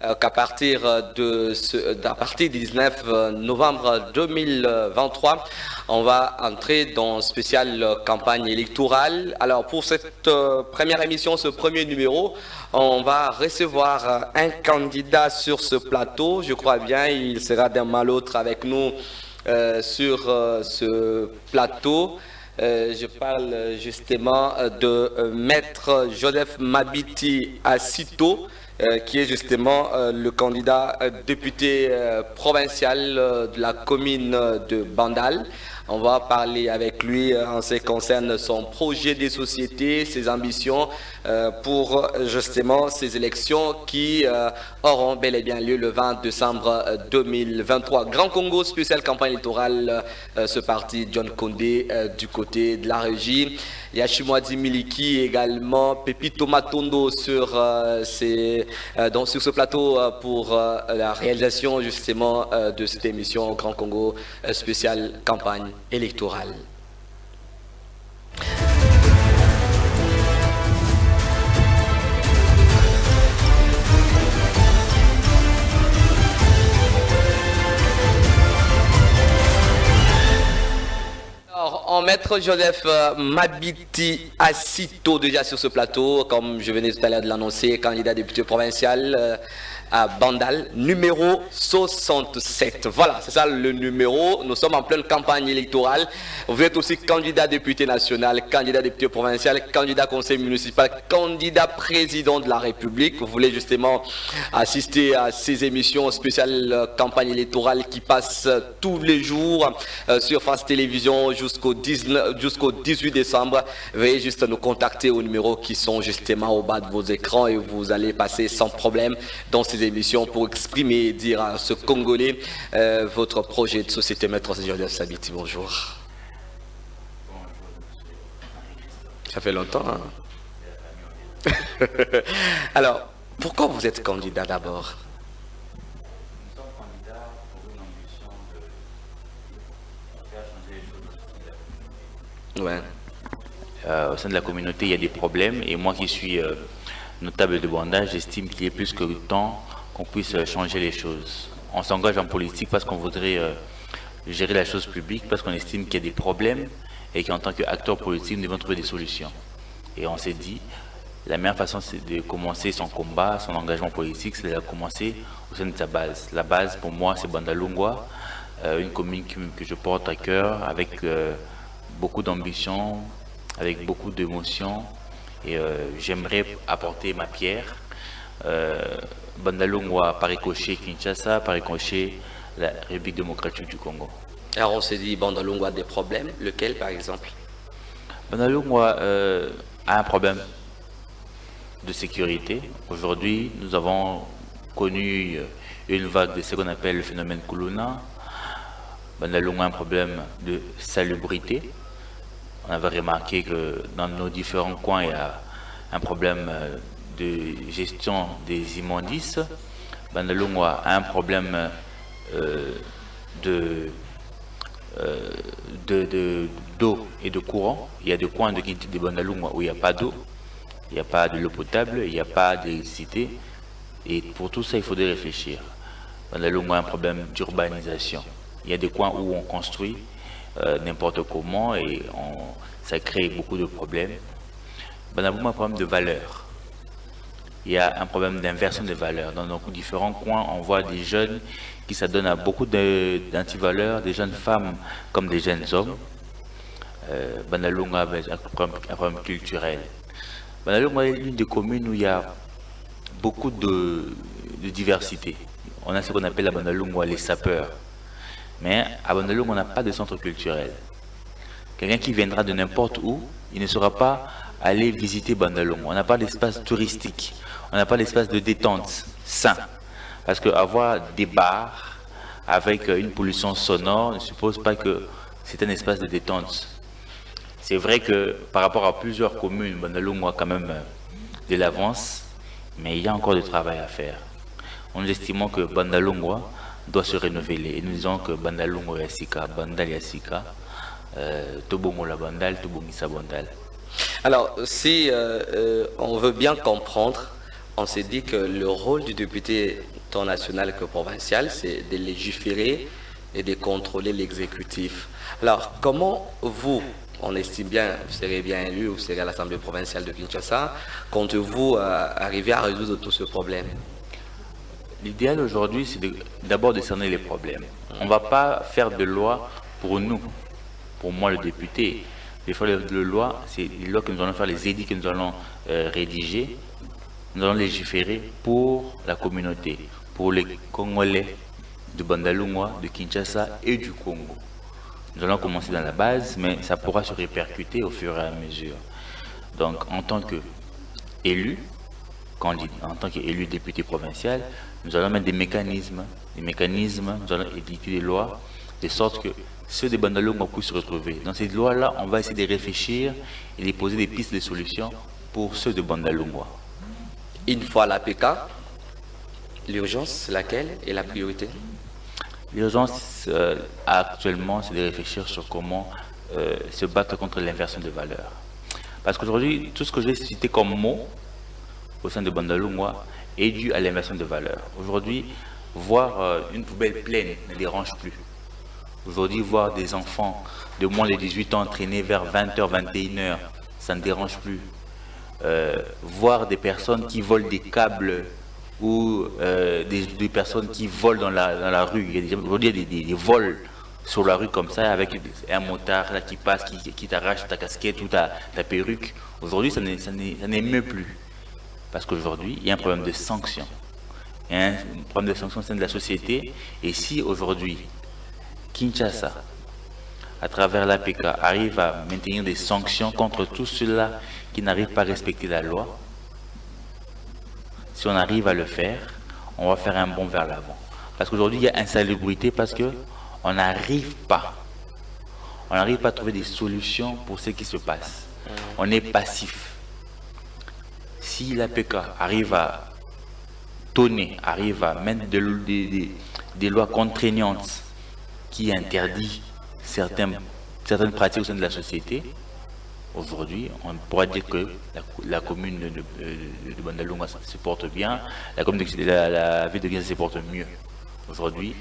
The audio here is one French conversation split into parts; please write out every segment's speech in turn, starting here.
qu'à partir à partir du 19 novembre 2023, on va entrer dans une spéciale campagne électorale. Alors pour cette première émission, ce premier numéro, on va recevoir un candidat sur ce plateau. Je crois bien, il sera d'un mal l'autre avec nous sur ce plateau. Je parle justement de Maître Joseph Mabiti Asito, qui est justement le candidat député provincial de la commune de Bandal. On va parler avec lui en ce qui concerne son projet de société, ses ambitions pour justement ces élections qui auront bel et bien lieu le 20 décembre 2023. Grand Congo, spéciale campagne électorale, ce parti John Condé du côté de la régie. Yashimwadi Miliki également, Pepito Matondo sur ce plateau pour la réalisation justement de cette émission Grand Congo spéciale campagne électorale. Alors, Maître Joseph Mabiti Asito, déjà sur ce plateau, comme je venais tout à l'heure de l'annoncer, candidat député provincial à Bandal, numéro 67. Voilà, c'est ça le numéro. Nous sommes en pleine campagne électorale. Vous êtes aussi candidat député national, candidat député provincial, candidat conseil municipal, candidat président de la République. Vous voulez justement assister à ces émissions spéciales campagne électorale qui passent tous les jours sur France Télévisions jusqu'au 18 décembre. Veuillez juste nous contacter aux numéros qui sont justement au bas de vos écrans et vous allez passer sans problème dans ces émissions pour exprimer et dire à ce Congolais votre projet de société. Maître Joseph Sabiti, bonjour. Ça fait longtemps, hein? Alors, pourquoi vous êtes candidat d'abord? Nous sommes candidats pour une ambition de faire changer les choses. Ouais. Au sein de la communauté, il y a des problèmes et moi qui suis notable de Bandal, j'estime qu'il est plus que temps qu'on puisse changer les choses. On s'engage en politique parce qu'on voudrait gérer la chose publique, parce qu'on estime qu'il y a des problèmes et qu'en tant qu'acteurs politiques, nous devons trouver des solutions. Et on s'est dit, la meilleure façon c'est de commencer son combat, son engagement politique, c'est de commencer au sein de sa base. La base, pour moi, c'est Bandalungwa, une commune que je porte à cœur, avec beaucoup d'ambition, avec beaucoup d'émotion. Et j'aimerais apporter ma pierre. Bandalungwa par ricochet Kinshasa, par ricochet la République démocratique du Congo. Alors on s'est dit Bandalungwa a des problèmes, lequel par exemple? Bandalungwa a un problème de sécurité. Aujourd'hui, nous avons connu une vague de ce qu'on appelle le phénomène Kuluna. Bandalungwa a un problème de salubrité. On avait remarqué que dans nos différents coins, il y a un problème de gestion des immondices. Bandalungwa a un problème d'eau et de courant. Il y a des coins de Bandalungwa où il n'y a pas d'eau, il n'y a pas de l'eau potable, il n'y a pas d'électricité. Et pour tout ça, il faudrait réfléchir. Bandalungwa a un problème d'urbanisation. Il y a des coins où on construit n'importe comment et ça crée beaucoup de problèmes. Bandalungwa a un problème de valeur. Il y a un problème d'inversion des valeurs. Dans nos différents coins, on voit des jeunes qui s'adonnent à beaucoup d'antivaleurs, des jeunes femmes comme des jeunes hommes. Bandalungwa a un problème culturel. Bandalungwa est l'une des communes où il y a beaucoup de diversité. On a ce qu'on appelle à Bandalungwa les sapeurs. Mais à Bandalungwa, on n'a pas de centre culturel. Quelqu'un qui viendra de n'importe où, il ne saura pas aller visiter Bandalungwa. On n'a pas d'espace touristique. On n'a pas d'espace de détente sain. Parce qu'avoir des bars avec une pollution sonore ne suppose pas que c'est un espace de détente. C'est vrai que par rapport à plusieurs communes, Bandalungwa a quand même de l'avance, mais il y a encore du travail à faire. Nous estimons que Bandalungwa doit se renouveler. Et nous disons que Bandalungwa Yassika, Bandal Yassika, Tobongola Bandal, Tobongisa Bandal. Alors, si on veut bien comprendre, on s'est dit que le rôle du député tant national que provincial, c'est de légiférer et de contrôler l'exécutif. Alors, comment vous, on estime bien, vous serez bien élu, vous serez à l'Assemblée provinciale de Kinshasa, comptez-vous arriver à résoudre tout ce problème? L'idéal aujourd'hui, c'est d'abord de cerner les problèmes. On ne va pas faire de loi pour nous, pour moi le député. Des fois, les lois, c'est les lois que nous allons faire, les édits que nous allons rédiger, nous allons légiférer pour la communauté, pour les Congolais de Bandalungwa, de Kinshasa et du Congo. Nous allons commencer dans la base, mais ça pourra se répercuter au fur et à mesure. Donc, en tant qu'élu, en tant qu'élu député provincial, nous allons mettre des mécanismes, nous allons éditer des lois, de sorte que ceux de Bandalungwa puissent se retrouver. Dans ces lois-là, on va essayer de réfléchir et de poser des pistes de solutions pour ceux de Bandalungwa. Une fois l'APK, l'urgence, c'est laquelle est la priorité? L'urgence actuellement, c'est de réfléchir sur comment se battre contre l'inversion de valeurs. Parce qu'aujourd'hui, tout ce que j'ai cité comme mot au sein de Bandalungwa est dû à l'inversion de valeurs. Aujourd'hui, voir une poubelle pleine ne dérange plus. Aujourd'hui, voir des enfants de moins de 18 ans traîner vers 20h, 21h, ça ne dérange plus. Voir des personnes qui volent des câbles ou des personnes qui volent dans la rue. Aujourd'hui, il y a des vols sur la rue comme ça, avec un motard là, qui passe, qui t'arrache ta casquette ou ta perruque. Aujourd'hui, ça n'émeut plus. Parce qu'aujourd'hui, il y a un problème de sanction. Il y a un problème de sanction au sein de la société. Et si aujourd'hui, Kinshasa, à travers l'APK, arrive à maintenir des sanctions contre tous ceux-là qui n'arrivent pas à respecter la loi, si on arrive à le faire, on va faire un bond vers l'avant. Parce qu'aujourd'hui, il y a insalubrité parce qu'on n'arrive pas. On n'arrive pas à trouver des solutions pour ce qui se passe. On est passif. Si l'APK arrive à tonner, arrive à mettre des lois contraignantes qui interdisent certaines pratiques au sein de la société, aujourd'hui, on pourra dire que la commune de Bandalungwa se porte bien, la ville de Kinshasa se porte mieux. Aujourd'hui,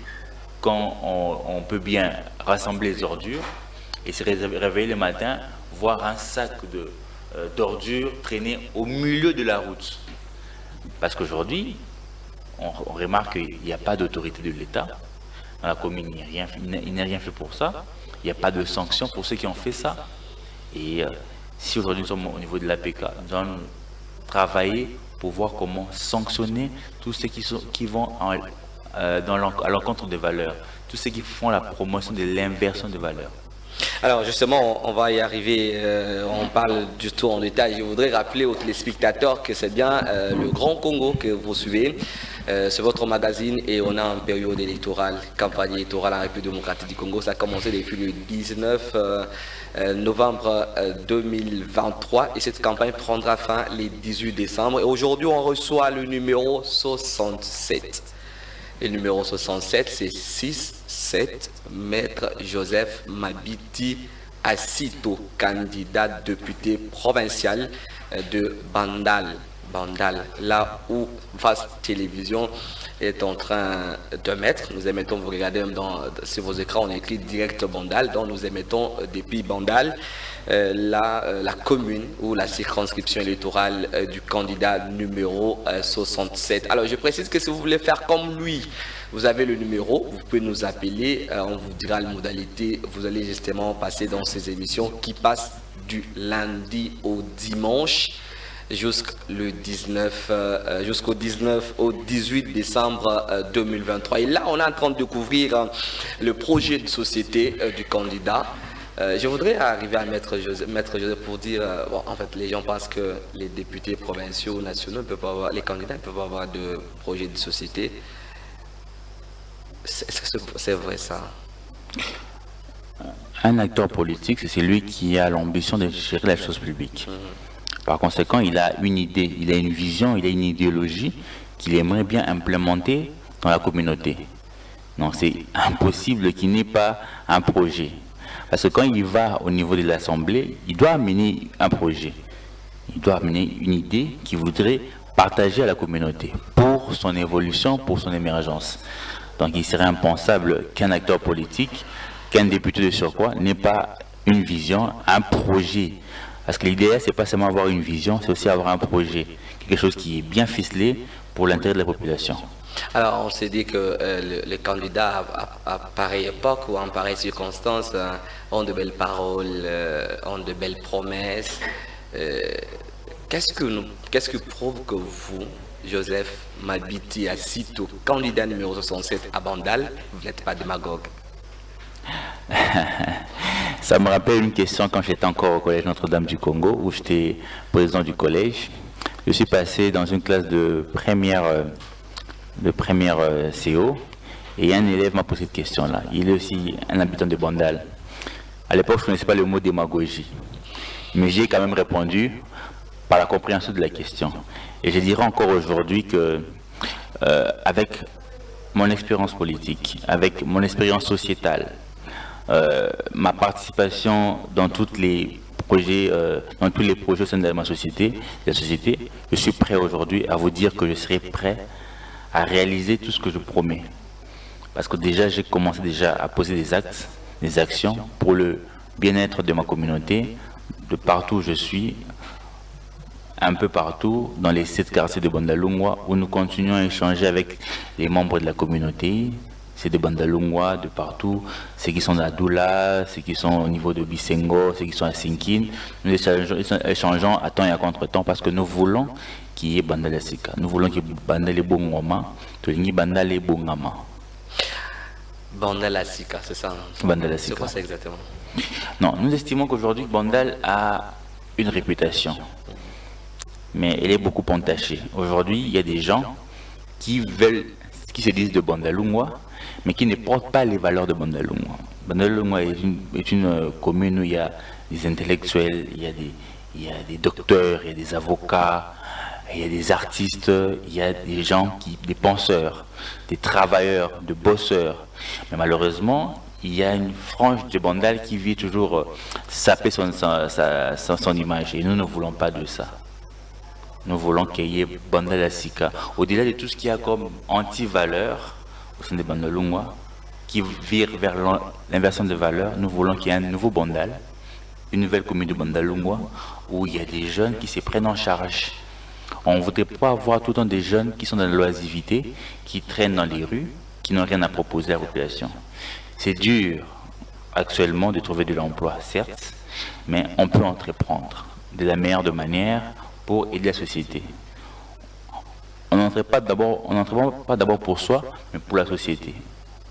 quand on peut bien rassembler les ordures et se réveiller le matin, voir un sac d'ordures traîner au milieu de la route. Parce qu'aujourd'hui, on remarque qu'il n'y a pas d'autorité de l'État. Dans la commune, il n'est rien fait pour ça. Il n'y a pas de sanctions pour ceux qui ont fait ça. Et si aujourd'hui nous sommes au niveau de l'APK, nous allons travailler pour voir comment sanctionner tous ceux qui vont à l'encontre des valeurs, tous ceux qui font la promotion de l'inversion de valeurs. Alors justement, on va y arriver, on parle du tout en détail. Je voudrais rappeler aux téléspectateurs que c'est bien le Grand Congo que vous suivez. C'est votre magazine et on est en période électorale, campagne électorale en République démocratique du Congo. Ça a commencé depuis le 19 novembre 2023 et cette campagne prendra fin le 18 décembre. Et aujourd'hui, on reçoit le numéro 67. Le numéro 67, c'est 6-7, Maître Joseph Mabiti Asito, candidat député provincial de Bandal, là où Face Télévision est en train de mettre. Nous émettons, vous regardez même sur vos écrans, on écrit direct Bandal, donc nous émettons depuis Bandal la commune ou la circonscription électorale du candidat numéro 67. Alors je précise que si vous voulez faire comme lui, vous avez le numéro, vous pouvez nous appeler, on vous dira la modalité, vous allez justement passer dans ces émissions qui passent du lundi au dimanche jusqu'au 19 au 18 décembre 2023. Et là, on est en train de découvrir le projet de société du candidat. Je voudrais arriver à Maître Joseph pour dire, bon, en fait, les gens pensent que les députés provinciaux, nationaux, les candidats ne peuvent pas avoir de projet de société. Est-ce que c'est vrai ça? Un acteur politique, c'est celui qui a l'ambition de gérer la chose publique. Par conséquent, il a une idée, il a une vision, il a une idéologie qu'il aimerait bien implémenter dans la communauté. Non, c'est impossible qu'il n'ait pas un projet. Parce que quand il va au niveau de l'Assemblée, il doit amener un projet. Il doit amener une idée qu'il voudrait partagé à la communauté pour son évolution, pour son émergence. Donc il serait impensable qu'un acteur politique, qu'un député de surcroît n'ait pas une vision, un projet. Parce que l'idée, c'est pas seulement avoir une vision, c'est aussi avoir un projet, quelque chose qui est bien ficelé pour l'intérêt de la population. Alors, on s'est dit que les candidats à pareille époque ou en pareille circonstance ont de belles paroles, ont de belles promesses. Qu'est-ce qui prouve que vous, Joseph Mabiti Asito, candidat numéro 67 à Bandal, vous n'êtes pas démagogue? Ça me rappelle une question quand j'étais encore au collège Notre-Dame du Congo, où j'étais président du collège. Je suis passé dans une classe de première CO, et un élève m'a posé cette question-là. Il est aussi un habitant de Bandal. À l'époque, je ne connaissais pas le mot démagogie, mais j'ai quand même répondu par la compréhension de la question. Et je dirais encore aujourd'hui que, avec mon expérience politique, avec mon expérience sociétale, ma participation dans tous les projets au sein de ma société, je suis prêt aujourd'hui à vous dire que je serai prêt à réaliser tout ce que je promets. Parce que déjà, j'ai commencé à poser des actes, des actions pour le bien-être de ma communauté, de partout où je suis, un peu partout, dans les 7 quartiers de Bandalungwa, où nous continuons à échanger avec les membres de la communauté. C'est de Bandalungwa, de partout, ceux qui sont à Doula, ceux qui sont au niveau de Bisengo, ceux qui sont à Sinkin. Nous échangeons à temps et à contre-temps parce que nous voulons qu'il y ait Bandal Sika. Nous voulons qu'il y ait Bandal Bongoma, Tolingi Bandal Bongama. Bandal Sika, c'est ça? Bandal C'est Sika. quoi ça exactement? Non, nous estimons qu'aujourd'hui Bandal a une réputation, mais elle est beaucoup entachée. Aujourd'hui, il y a des gens qui se disent de Bandalungwa, mais qui ne portent pas les valeurs de Bandalungwa. Bandalungwa est une commune où il y a des intellectuels, il y a des docteurs, il y a des avocats, il y a des artistes, il y a des gens, des penseurs, des travailleurs, des bosseurs. Mais malheureusement, il y a une frange de Bandal qui vit toujours saper son image. Et nous ne voulons pas de ça. Nous voulons qu'il y ait Bandal Sika. Au-delà de tout ce qu'il y a comme anti-valeur au sein de Bandalungwa, qui vire vers l'inversion de valeurs, nous voulons qu'il y ait un nouveau Bandal, une nouvelle commune de Bandalungwa, où il y a des jeunes qui se prennent en charge. On ne voudrait pas avoir tout le temps des jeunes qui sont dans l'oisivité, qui traînent dans les rues, qui n'ont rien à proposer à la population. C'est dur actuellement de trouver de l'emploi, certes, mais on peut entreprendre de la meilleure de manière pour aider la société. On n'entreprend pas d'abord pour soi, mais pour la société.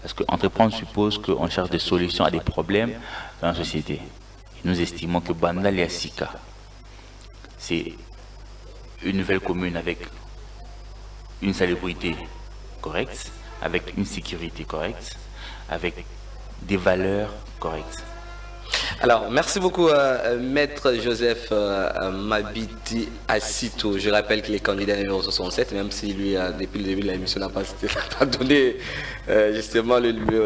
Parce qu'entreprendre suppose qu'on cherche des solutions à des problèmes dans la société. Et nous estimons que Bandal et Sika, c'est une nouvelle commune avec une salubrité correcte, avec une sécurité correcte, avec des valeurs correctes. Alors, merci beaucoup, Maître Joseph Mabiti Asito. Je rappelle qu'il est candidat numéro 67, même si lui, depuis le début de la l'émission, n'a pas donné justement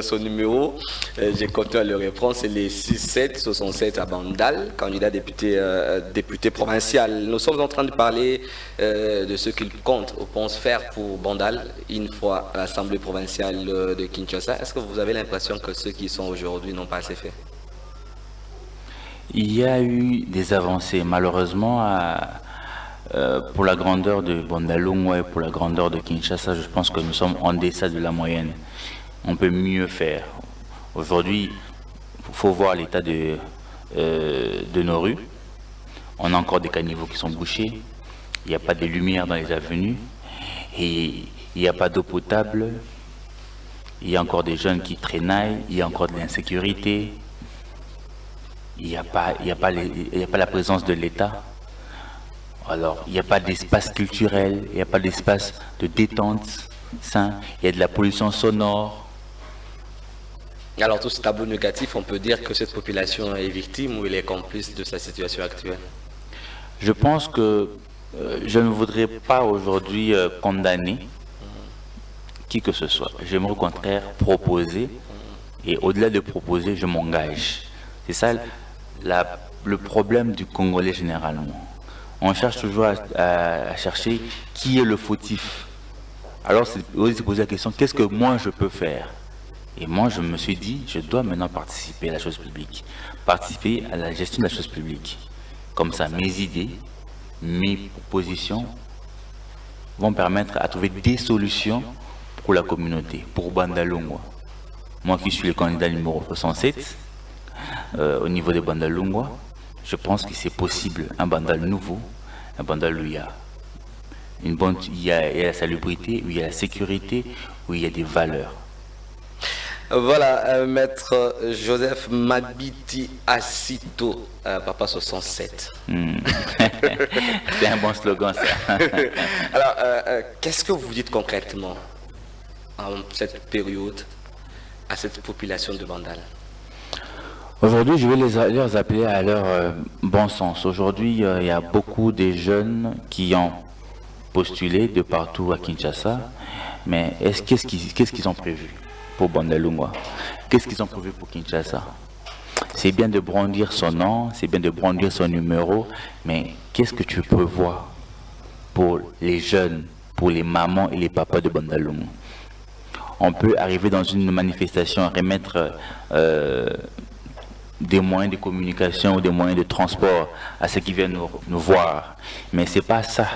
son numéro. J'ai continué à le répondre, c'est les 67 à Bandal, candidat député provincial. Nous sommes en train de parler de ce qu'il compte ou pense faire pour Bandal, une fois à l'Assemblée provinciale de Kinshasa. Est-ce que vous avez l'impression que ceux qui sont aujourd'hui n'ont pas assez fait? Il y a eu des avancées, malheureusement, pour la grandeur de Bandalungwa et pour la grandeur de Kinshasa, je pense que nous sommes en deçà de la moyenne. On peut mieux faire. Aujourd'hui, il faut voir l'état de nos rues. On a encore des caniveaux qui sont bouchés, il n'y a pas de lumière dans les avenues, et il n'y a pas d'eau potable, il y a encore des jeunes qui traînaillent, il y a encore de l'insécurité. Il n'y a pas la présence de l'État. Alors, il n'y a pas d'espace culturel, il n'y a pas d'espace de détente sain, il y a de la pollution sonore. Alors, tout ce tabou négatif, on peut dire que cette population est victime ou elle est complice de sa situation actuelle? Je pense que je ne voudrais pas aujourd'hui condamner qui que ce soit. J'aimerais au contraire proposer, et au-delà de proposer, je m'engage. C'est ça le problème du Congolais généralement. on cherche toujours à chercher qui est le fautif. Alors, c'est aussi se poser la question, qu'est-ce que moi je peux faire? Et moi, je me suis dit, je dois maintenant participer à la chose publique, participer à la gestion de la chose publique. Comme ça, mes idées, mes propositions vont permettre à trouver des solutions pour la communauté, pour Bandalungwa. Moi qui suis le candidat numéro 67, au niveau de Bandalungwa, je pense que c'est possible, un Bandal nouveau, un Bandal où il y a il y a la salubrité, où il y a la sécurité, où il y a des valeurs. Voilà, maître Joseph Mabiti Asito, Papa 67. C'est un bon slogan, ça. Alors, qu'est-ce que vous dites concrètement en cette période à cette population de Bandal? Aujourd'hui, je vais les appeler à leur bon sens. Aujourd'hui, il y a beaucoup de jeunes qui ont postulé de partout à Kinshasa, mais qu'est-ce qu'ils ont prévu pour Bandalungwa? Qu'est-ce qu'ils ont prévu pour Kinshasa? C'est bien de brandir son nom, c'est bien de brandir son numéro, mais qu'est-ce que tu peux voir pour les jeunes, pour les mamans et les papas de Bandalungwa? On peut arriver dans une manifestation, remettre des moyens de communication ou des moyens de transport à ceux qui viennent nous voir, mais ce n'est pas ça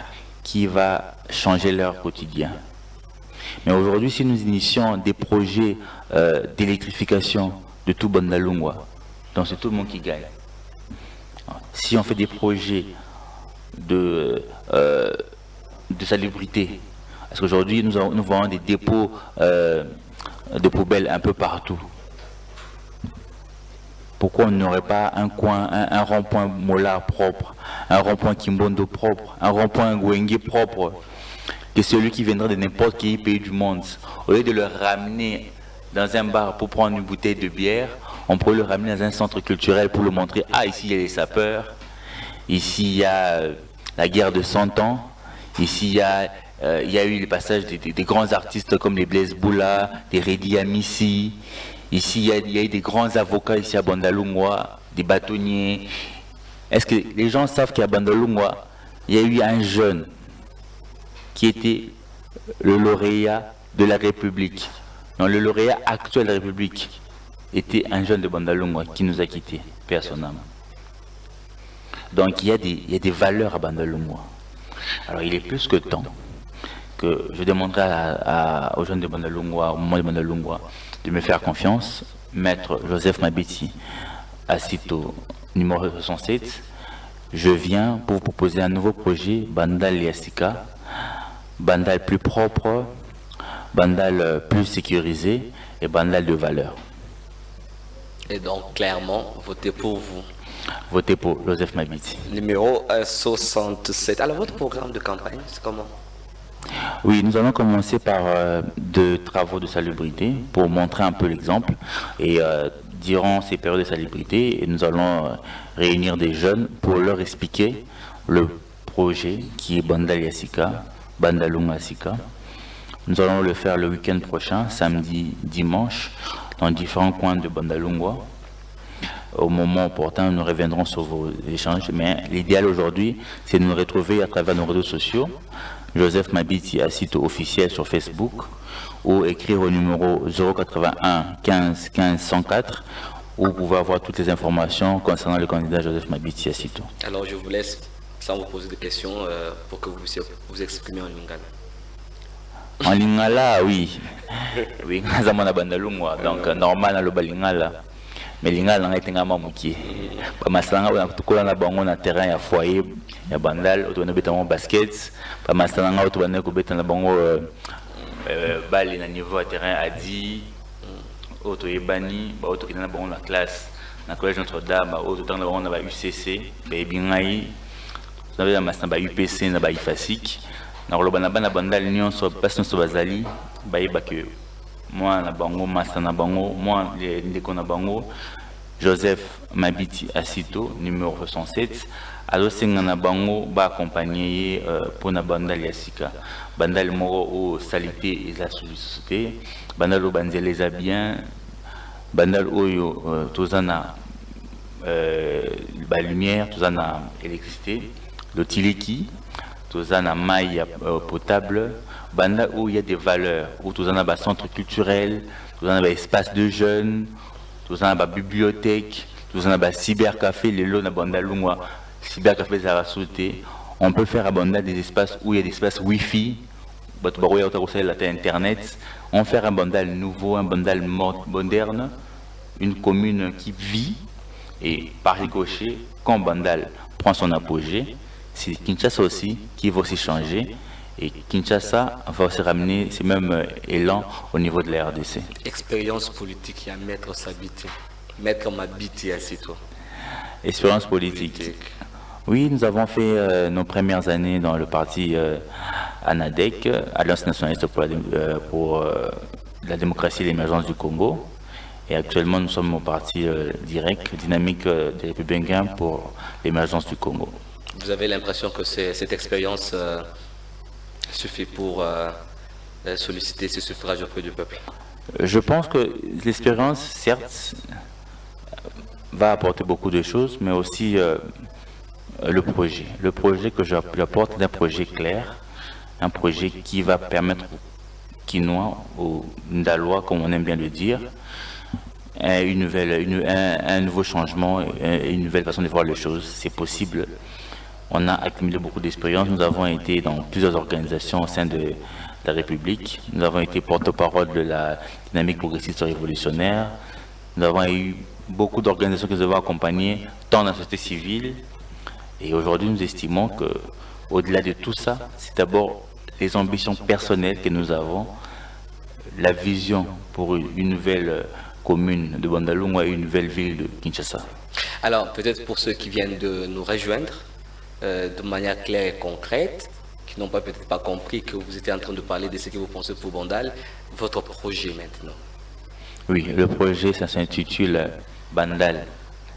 qui va changer leur quotidien. Mais aujourd'hui, si nous initions des projets d'électrification de tout Bandalungwa, donc c'est tout le monde qui gagne. Si on fait des projets de salubrité, parce qu'aujourd'hui nous voyons des dépôts de poubelles un peu partout. Pourquoi on n'aurait pas un coin, un rond-point Mola propre, un rond-point Kimbondo propre, un rond-point Ngwenge propre, que celui qui viendra de n'importe quel pays du monde, au lieu de le ramener dans un bar pour prendre une bouteille de bière, on pourrait le ramener dans un centre culturel pour le montrer, ah, ici il y a les sapeurs, ici il y a la guerre de 100 ans, ici il y a eu le passage des grands artistes comme les Blaise Boula, des Redi Amissi. Ici, il y a eu des grands avocats ici à Bandalungwa, des bâtonniers. Est-ce que les gens savent qu'à Bandalungwa, il y a eu un jeune qui était le lauréat de la République? Non, le lauréat actuel de la République était un jeune de Bandalungwa qui nous a quittés, paix à son âme. Donc il y a des valeurs à Bandalungwa. Alors il est plus que temps que je demanderai aux jeunes de Bandalungwa, au moment de Bandalungwa, de me faire confiance. Maître Joseph Mabiti Asito, numéro 67, je viens pour vous proposer un nouveau projet, Bandal Liasika, Bandal plus propre, Bandal plus sécurisé et Bandal de valeur. Et donc, clairement, votez pour vous. Votez pour Joseph Mabiti. Numéro 67. Alors, votre programme de campagne, c'est comment? Oui, nous allons commencer par des travaux de salubrité pour montrer un peu l'exemple. Et durant ces périodes de salubrité, nous allons réunir des jeunes pour leur expliquer le projet qui est Bandal Yasika, Bandalungwa Yasika. Nous allons le faire le week-end prochain, samedi, dimanche, dans différents coins de Bandalungwa. Au moment opportun, nous reviendrons sur vos échanges. Mais l'idéal aujourd'hui, c'est de nous retrouver à travers nos réseaux sociaux. Joseph Mabiti Asito officiel sur Facebook, ou écrire au numéro 081 15 15 104, où vous pouvez avoir toutes les informations concernant le candidat Joseph Mabiti Asito. Alors je vous laisse, sans vous poser de questions, pour que vous puissiez vous exprimer en lingala. En lingala, oui. Oui, Nazamana Bandalungwa, donc normal dans le lingala. Mais lingala n'a été un mamouki. Pamasanga on a tout collé na bango na terrain ya foyer ya bandal autour de béton basket. Pamasanga autour de béton na bango balle na niveau terrain à 10. Autour de bani, autour de na bango na classe na collège Notre-Dame, autour de na bango na UCC, baby ngai. Na ba masna ba UPC na ba IFASIC. Na loba na bana bandal nyonso passe nyonso bazali bayeba que moi na bango master na bango moi ndeko na bango Joseph Mabiti Asito numéro 67 alors singa na bango ba accompagner pour na bandal Yasika bandal moko au salité et la société bandal o banzele za bien bandal oyo tozana ba lumière tozana électricité Lotiliki, tozana maille potable, banda où il y a des valeurs, où tozana ba centre culturel, tozana ba espace de jeunes, tozana ba bibliothèque, tozana ba cybercafé, les lots na banda lungwa, cybercafé ça va sauter. On peut faire à banda des espaces où il y a des espaces wifi, internet, on fait un bandal nouveau, un bandal moderne, une commune qui vit, et par ricochet, quand bandal prend son apogée, c'est Kinshasa aussi qui va aussi changer, et Kinshasa va aussi ramener ce même élan au niveau de la RDC. Expérience politique à mettre s'habiter, mettre m'habiter à c'est toi. Expérience politique. Oui, nous avons fait nos premières années dans le parti ANADEC, Alliance nationaliste pour la démocratie et l'émergence du Congo. Et actuellement, nous sommes au parti direct, dynamique des Républicains pour l'émergence du Congo. Vous avez l'impression que cette expérience suffit pour solliciter ce suffrage auprès du peuple? Je pense que l'expérience, certes, va apporter beaucoup de choses, mais aussi le projet. Le projet que j'apporte est un projet clair, un projet qui va permettre aux Kinois, aux Ndalois, comme on aime bien le dire, un nouveau changement, une nouvelle façon de voir les choses. C'est possible. On a accumulé beaucoup d'expérience. Nous avons été dans plusieurs organisations au sein de la République. Nous avons été porte-parole de la dynamique progressiste révolutionnaire. Nous avons eu beaucoup d'organisations qui nous ont accompagnés, tant dans la société civile. Et aujourd'hui, nous estimons qu'au-delà de tout ça, c'est d'abord les ambitions personnelles que nous avons, la vision pour une nouvelle commune de Bandalungwa et une nouvelle ville de Kinshasa. Alors, peut-être pour ceux qui viennent de nous rejoindre, de manière claire et concrète, qui n'ont peut-être pas compris que vous étiez en train de parler de ce que vous pensez pour Bandal, votre projet maintenant. Oui, le projet, ça s'intitule Bandal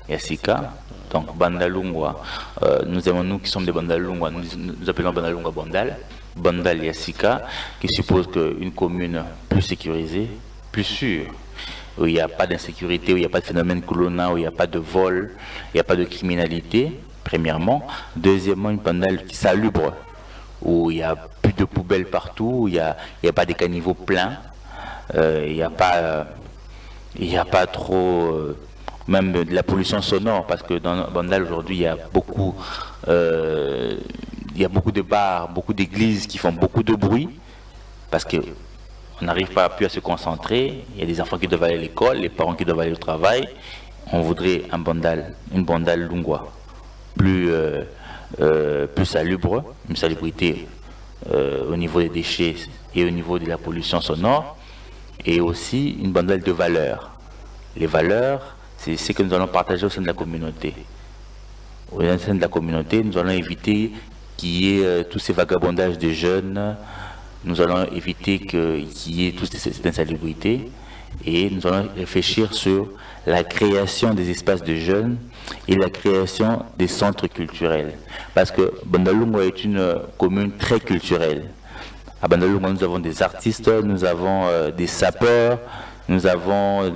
Yassika. Donc Bandalungwa, nous qui sommes des Bandalungwa, nous appelons Bandalungwa Bandal, Bandal Yassika, qui suppose qu'une commune plus sécurisée, plus sûre, où il n'y a pas d'insécurité, où il n'y a pas de phénomène colonna, où il n'y a pas de vol, il n'y a pas de criminalité, premièrement. Deuxièmement, une Bandal qui salubre, où il n'y a plus de poubelles partout, où il n'y a pas des caniveaux pleins, il n'y a pas trop... même de la pollution sonore, parce que dans Bandal aujourd'hui, il y a beaucoup de bars, beaucoup d'églises qui font beaucoup de bruit, parce qu'on n'arrive pas plus à se concentrer. Il y a des enfants qui doivent aller à l'école, les parents qui doivent aller au travail. On voudrait une Bandal Lungwa plus salubre, une salubrité au niveau des déchets et au niveau de la pollution sonore, et aussi une Bandal de valeurs. Les valeurs, c'est ce que nous allons partager au sein de la communauté. Au sein de la communauté, nous allons éviter qu'il y ait tous ces vagabondages de jeunes, nous allons éviter qu'il y ait toute cette insalubrité, et nous allons réfléchir sur la création des espaces de jeunes et la création des centres culturels. Parce que Bandalungwa est une commune très culturelle. À Bandalungwa, nous avons des artistes, nous avons des sapeurs, nous avons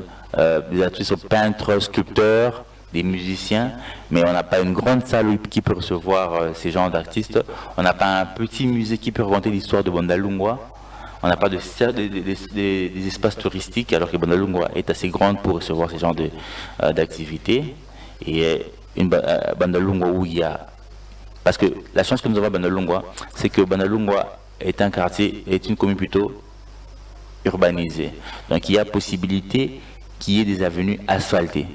des artistes peintres, sculpteurs, des musiciens, mais on n'a pas une grande salle qui peut recevoir ces genres d'artistes. On n'a pas un petit musée qui peut raconter l'histoire de Bandalungwa. On n'a pas des espaces touristiques, alors que Bandalungwa est assez grande pour recevoir ces genres d'activités. Et une Bandalungwa où il y a... Parce que la chance que nous avons à Bandalungwa, c'est que Bandalungwa est un quartier, est une commune plutôt urbanisée. Donc il y a possibilité qu'il y ait des avenues asphaltées.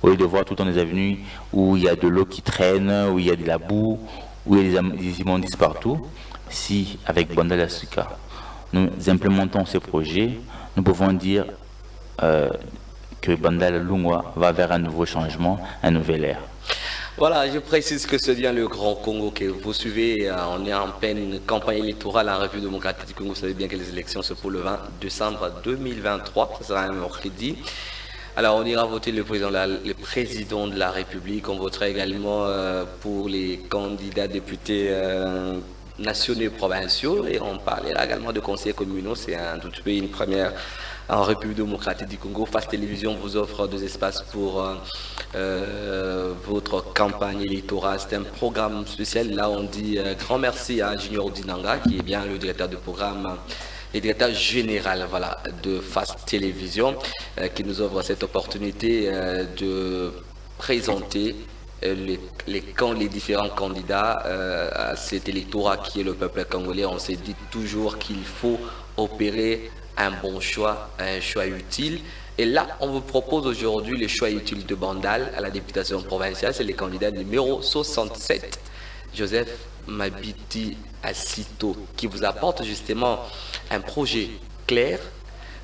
Au lieu de voir tout le temps des avenues où il y a de l'eau qui traîne, où il y a de la boue, où il y a des immondices partout, si avec Bandal Yassika, nous implémentons ces projets, nous pouvons dire que Bandal Lungwa va vers un nouveau changement, un nouvel ère. Voilà, je précise que c'est bien le Grand Congo que vous suivez. On est en pleine campagne électorale en République démocratique du Congo. Vous savez bien que les élections sont pour le 20 décembre 2023. Ça sera un mercredi. Alors, on ira voter le président de la République. On votera également pour les candidats députés nationaux et provinciaux, et on parlera également de conseillers communaux. C'est un tout petit peu une première en République démocratique du Congo. FAS Télévision vous offre 2 espaces pour votre campagne électorale. C'est un programme spécial. Là, on dit grand merci à Junior Dinanga, qui est bien le directeur de programme et directeur général, voilà, de FAS Télévision, qui nous offre cette opportunité de présenter les différents candidats à cet électorat qui est le peuple congolais. On s'est dit toujours qu'il faut opérer un bon choix, un choix utile. Et là, on vous propose aujourd'hui le choix utile de Bandal à la députation provinciale. C'est le candidat numéro 67, Joseph Mabiti Asito, qui vous apporte justement un projet clair.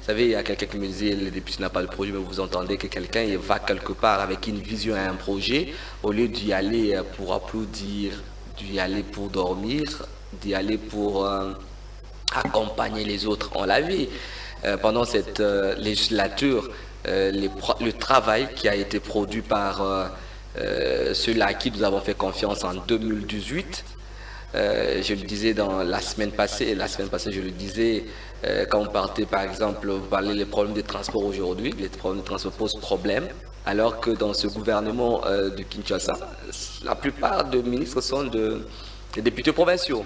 Vous savez, il y a quelqu'un qui me disait, le député n'a pas de projet, mais vous entendez que quelqu'un va quelque part avec une vision et un projet, au lieu d'y aller pour applaudir, d'y aller pour dormir, d'y aller pour accompagner les autres. On l'a vu pendant cette législature, le travail qui a été produit par ceux-là à qui nous avons fait confiance en 2018. Je le disais dans la semaine passée, je le disais, quand on partait par exemple, vous parlez des problèmes de transport aujourd'hui, les problèmes de transport posent problème, alors que dans ce gouvernement de Kinshasa, la plupart des ministres sont des députés provinciaux.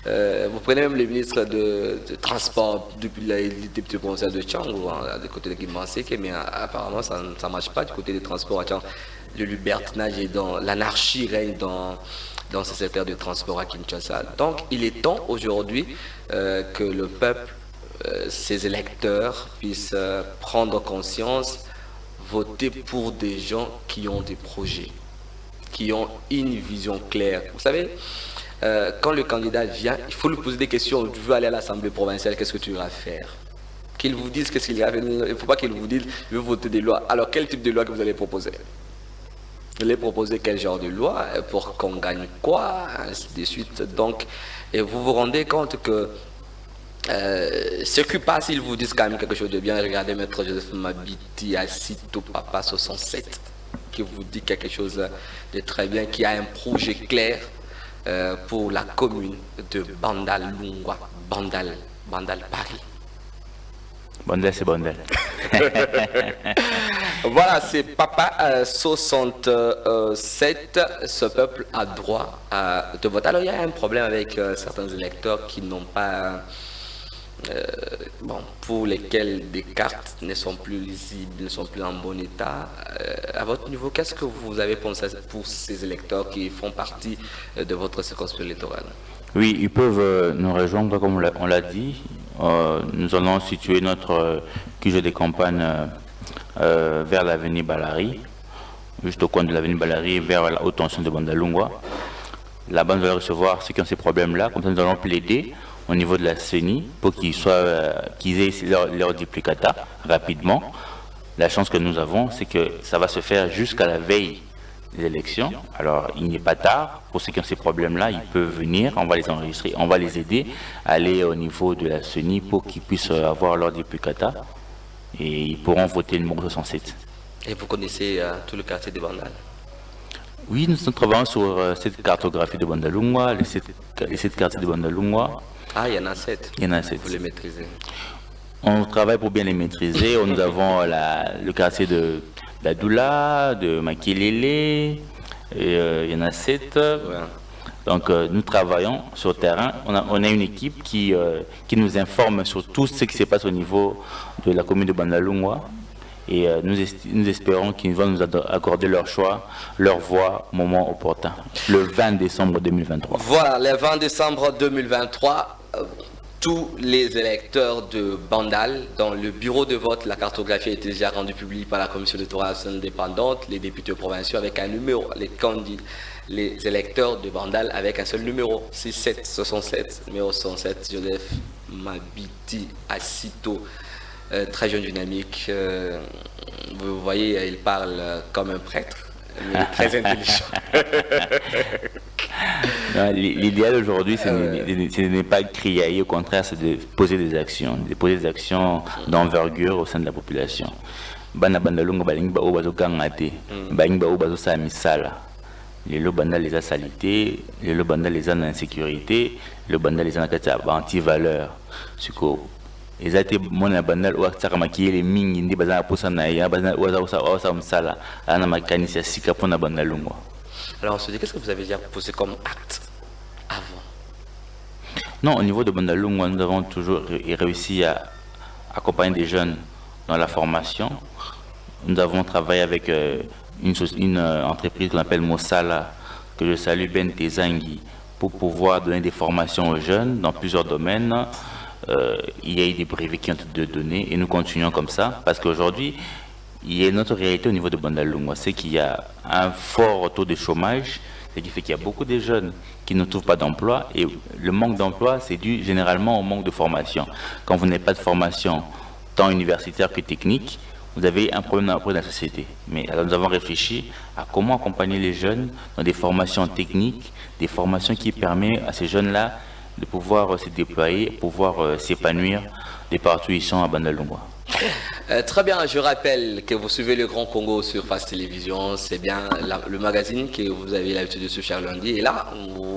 Vous prenez même les ministres de transport depuis les députés provinciaux de Tchangou, du côté de Kimbanseke, mais apparemment ça ne marche pas du côté des transports à Tchangou. Le libertinage et l'anarchie règne dans ce secteur de transport à Kinshasa. Donc il est temps aujourd'hui que le peuple, ses électeurs puissent prendre conscience, voter pour des gens qui ont des projets, qui ont une vision claire. Vous savez, quand le candidat vient, il faut lui poser des questions. Tu veux aller à l'Assemblée provinciale, qu'est-ce que tu vas faire? Qu'il vous dise qu'est-ce qu'il va faire. Il ne faut pas qu'il vous dise, je veux voter des lois. Alors quel type de loi que vous allez proposer? Vous allez proposer quel genre de loi pour qu'on gagne quoi, ainsi de suite. Donc, et vous vous rendez compte que ce qui passe, ils vous disent quand même quelque chose de bien. Regardez Maître Joseph Mabiti Asito Papa 67, qui vous dit quelque chose de très bien, qui a un projet clair pour la commune de Bandal Lungwa, Bandal Paris. Bandal, c'est Bandal. Voilà, c'est Papa 67. Ce peuple a droit de vote. Alors, il y a un problème avec certains électeurs qui n'ont pas... pour lesquels des cartes ne sont plus lisibles, ne sont plus en bon état. À votre niveau, qu'est-ce que vous avez pensé pour ces électeurs qui font partie de votre circonscription électorale? Oui, ils peuvent nous rejoindre, comme on l'a dit. Nous allons situer notre QG de campagne vers l'avenue Balari, juste au coin de l'avenue Balari, vers la haute tension de Bandalungwa. Là-bas, nous allons recevoir ceux qui ont ces problèmes-là. Comme ça, nous allons plaider au niveau de la CENI pour qu'ils aient leur duplicata rapidement. La chance que nous avons, c'est que ça va se faire jusqu'à la veille des élections. Alors, il n'est pas tard. Pour ceux qui ont ces problèmes-là, ils peuvent venir, on va les enregistrer, on va les aider à aller au niveau de la CENI pour qu'ils puissent avoir leur duplicata et ils pourront voter le numéro 67. Et vous connaissez tout le quartier de Bandal? Oui, nous travaillons sur cette cartographie de Bandalungwa, les 7 quartiers de Bandalungwa. Ah, il y en a 7. Il y en a 7. Vous les maîtrisez? On travaille pour bien les maîtriser. Nous avons le quartier de d'Adoula, de Makelele, il y en a 7. Ouais. Donc nous travaillons sur le terrain. On a une équipe qui nous informe sur tout ce qui se passe au niveau de la commune de Bandalungwa. Et nous espérons qu'ils vont nous accorder leur choix, leur voix au moment opportun, le 20 décembre 2023. Voilà, le 20 décembre 2023, tous les électeurs de Bandal, dans le bureau de vote, la cartographie a été déjà rendue publique par la commission électorale indépendante, les députés provinciaux avec un numéro, les électeurs de Bandal avec un seul numéro, 67, numéro 67, Joseph Mabiti Asito. Très jeune, dynamique. Vous voyez, il parle comme un prêtre, mais très intelligent. L'idéal aujourd'hui, ce n'est pas crier, au contraire, c'est de poser des actions, d'envergure au sein de la population. Bana bandalunga balingi ba obazo kangate, balingi ba obazo sa misala. Les lots bandal les a salité, les lots bandal les a insécurité, le bandal les anti-valeur. Ils étaient mon bandal ou à maquiller les ming indi bazana posana ya bazana ou sala ana makanisi sika pona bandalungwa. Alors on se dit, qu'est-ce que vous avez déjà posé comme acte avant? Non, au niveau de Bandalungwa, nous avons toujours réussi à accompagner des jeunes dans la formation. Nous avons travaillé avec une entreprise qu'on appelle Mosala, que je salue, Ben Tezangi, pour pouvoir donner des formations aux jeunes dans plusieurs domaines. Il y a eu des brevets qui ont été donnés et nous continuons comme ça parce qu'aujourd'hui, il y a une autre réalité au niveau de Bandalungwa, c'est qu'il y a un fort taux de chômage, ce qui fait qu'il y a beaucoup de jeunes qui ne trouvent pas d'emploi et le manque d'emploi, c'est dû généralement au manque de formation. Quand vous n'avez pas de formation, tant universitaire que technique, vous avez un problème dans la société. Mais alors nous avons réfléchi à comment accompagner les jeunes dans des formations techniques, des formations qui permettent à ces jeunes-là de pouvoir se déployer, pouvoir s'épanouir de partout où ils sont à Bandalungwa. Très bien, je rappelle que vous suivez le Grand Congo sur Face Télévision, c'est bien le magazine que vous avez l'habitude de suivre chaque lundi. Et là,